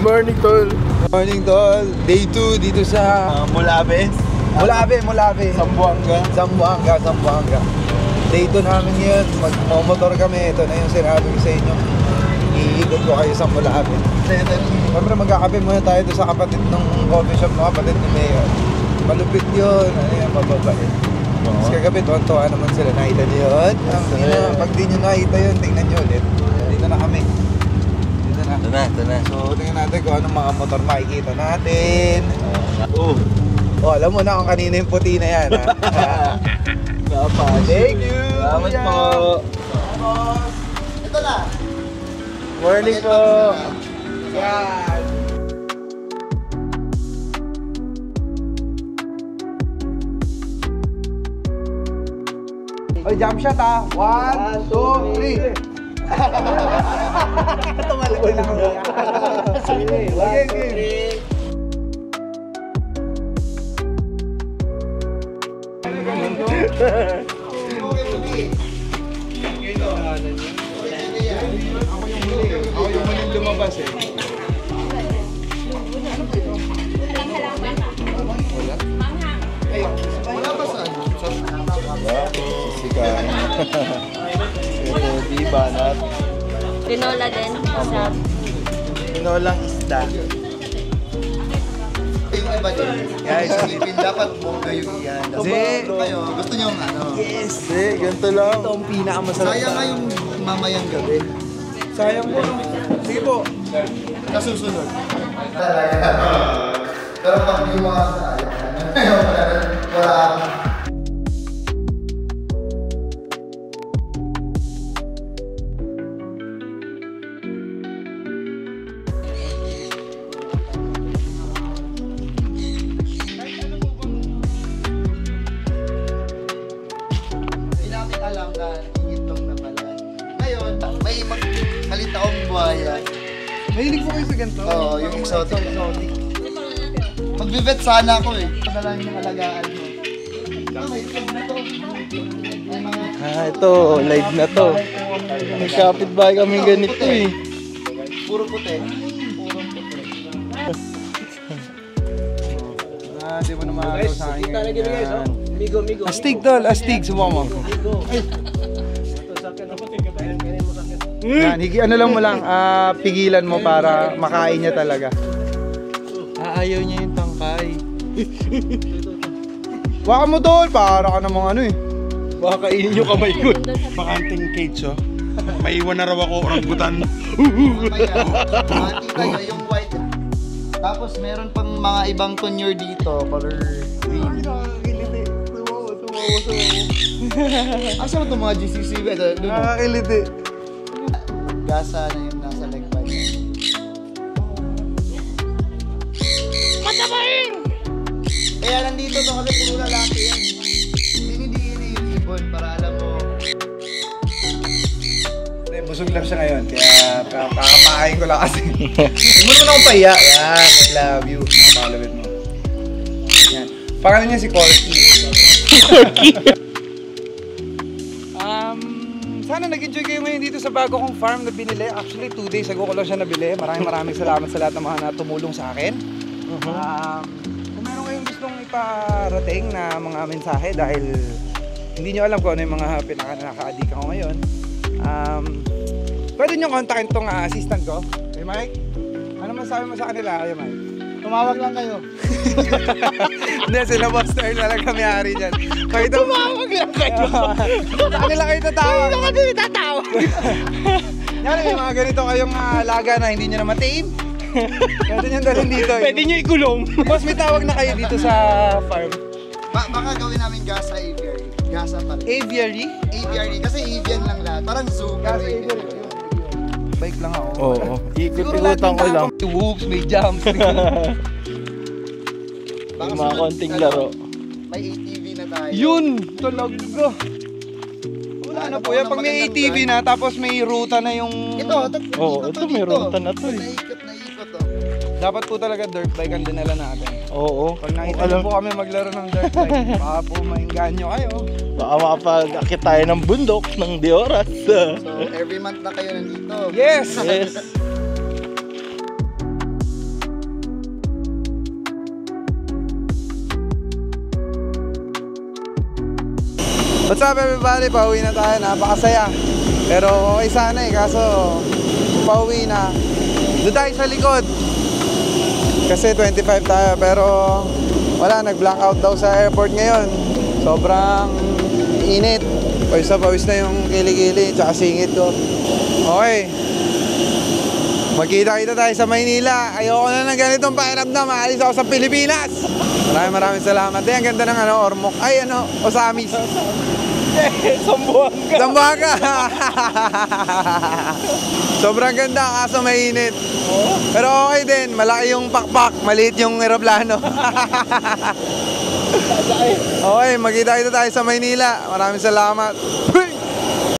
morning, tol. Morning, tol. Day 2 dito sa Mulabe. Zamboanga. Day 2 namin ngayon. Magmomotor kami. Ito na yung sinabi ko sa inyo. Iikot ko kayo sa Mulabe. Siyempre magkakape muna tayo doon sa kapatid ng coffee shop ng kapatid ni Mayor. Malupit yun. Ano yan, mababait. Tapos kagabi, tuwan-tuwa naman sila. Nakita niyo yun? Pag di nyo nakita yun, tingnan nyo ulit. Dito na kami. Ito na. So, tingnan natin kung anong mga motor makikita natin. Alam mo na kung kanina yung puti na yan. Thank you! Salamat po. Ito na. Morning po. Yan. Oy, jump shot ha. 1, 2, 3. Tumalaki lang ako. Okay. Ako yung muling lumabas eh. Wala ba saan? Sikahan. Ito, di banat. Tinola din. Sa Tinolang isda. Yung iba din. Guys, dapat bongga yung iyan. Kasi kayo, gusto nyo yung ano? yes! Ganito lang. Ito ang pinakamasarap. Sayang nga yung mamayang gabi. Sayang mo. Sige po. Kasusunod. Pero pag yung mga sayang, wala ako. Alam na itlog na pala. Ngayon, may malit akong buhaya. Mahilig po kayo sa ganito? Oo, yung exotic. Magbivet sana ako eh. Ito na lang yung alagaan mo. May itlog na to. May mga... Ito, live na to. May kapitbahay kami ganito eh. Puro puti. Di mo na makagaw sa akin ngayon. Astig tol, astig. Subukan mo. Yan, ano lang mo lang, pigilan mo para makain niya talaga. Ayaw niya yung tangkay. Baka mo tol, para ka namang ano eh. Baka kainin yung kamay ko. Bakanting cage oh. Maiwan na raw ako oranggutan. Kayo, yung white. Tapos meron pang mga ibang conure dito, color green. Asa mo itong mga GCC? Nakakiliti. Gasa na yung nasa leg pad. Matabain! Kaya nandito to kasi puro lalaki yan. Hindi yung ibon para alam mo. Busog lang siya ngayon, kaya kakamain ko lang kasi. Hindi mo naman akong pahiya. Yan, I love you. Napakalawit mo. Yan. Pangalan niya si Corky. Sana nag-enjoy kayo ngayon dito sa bago kong farm na binili. Actually, 2 days ago ko lang siya nabili. Maraming salamat sa lahat ng mga natumulong sa akin. Kung meron kayong gustong iparating na mga mensahe dahil hindi nyo alam kung ano yung mga pinaka-nakaka-addict ako ngayon, pwede nyo kontakin itong assistant ko. Hey Mike, ano masabi mo sa kanila? Hey Mike, Tumawag lang kayo. hindi, sila Buster na lang kami hari dyan. Tumawag lang kayo. Sa kanila kayo tatawag. Sa kanila tatawag. Yan, may mga ganito kayong alaga na hindi nyo na matame. Pwede nyo dalhin dito. Pwede nyo ikulong. Boss, may tawag na kayo dito sa farm. Baka gawin namin gasa aviary. Gasa pa rin. Aviary? Aviary, kasi avian lang lahat. Parang zoo. Gasa aviary. Bike lang ako. Oo. Ikot-ikutan ko lang. May whoops, may jumps. Baka Mga sunod, konting laro. May ATV na tayo. Yun! Talaga! Wala na po yan. Pag may ATV na, tapos may ruta na yung... Oo, ito may ruta na to eh. Naikot oh. Dapat po talaga dirt bike ang dinala natin. Oo. Pag nakita niyo po kami maglaro ng dirt bike, baka po maingganyo kayo. Baka makapag-akit tayo ng bundok ng di oras. So, every month na kayo nandito. Yes! Yes. What's up everybody? Pauwi na tayo. Napakasaya. Pero okay sana eh. Kaso pauwi na. Doon tayo sa likod. Kasi 25 tayo. Pero wala. Nag-blackout daw sa airport ngayon. Sobrang init. Pawis na yung kilikili. Tsaka singit ko. Okay. Magkita-kita tayo sa Maynila. Ayoko na ng ganitong pakiramdam. Maalis ako sa Pilipinas. Maraming salamat. Ang ganda ng Ormoc. Ay Osamis. Zamboanga. Sobrang ganda kaso mainit. Pero okay din. Malaki yung pakpak. Maliit yung eroplano. Okay, magkita-kita tayo sa Maynila. Maraming salamat.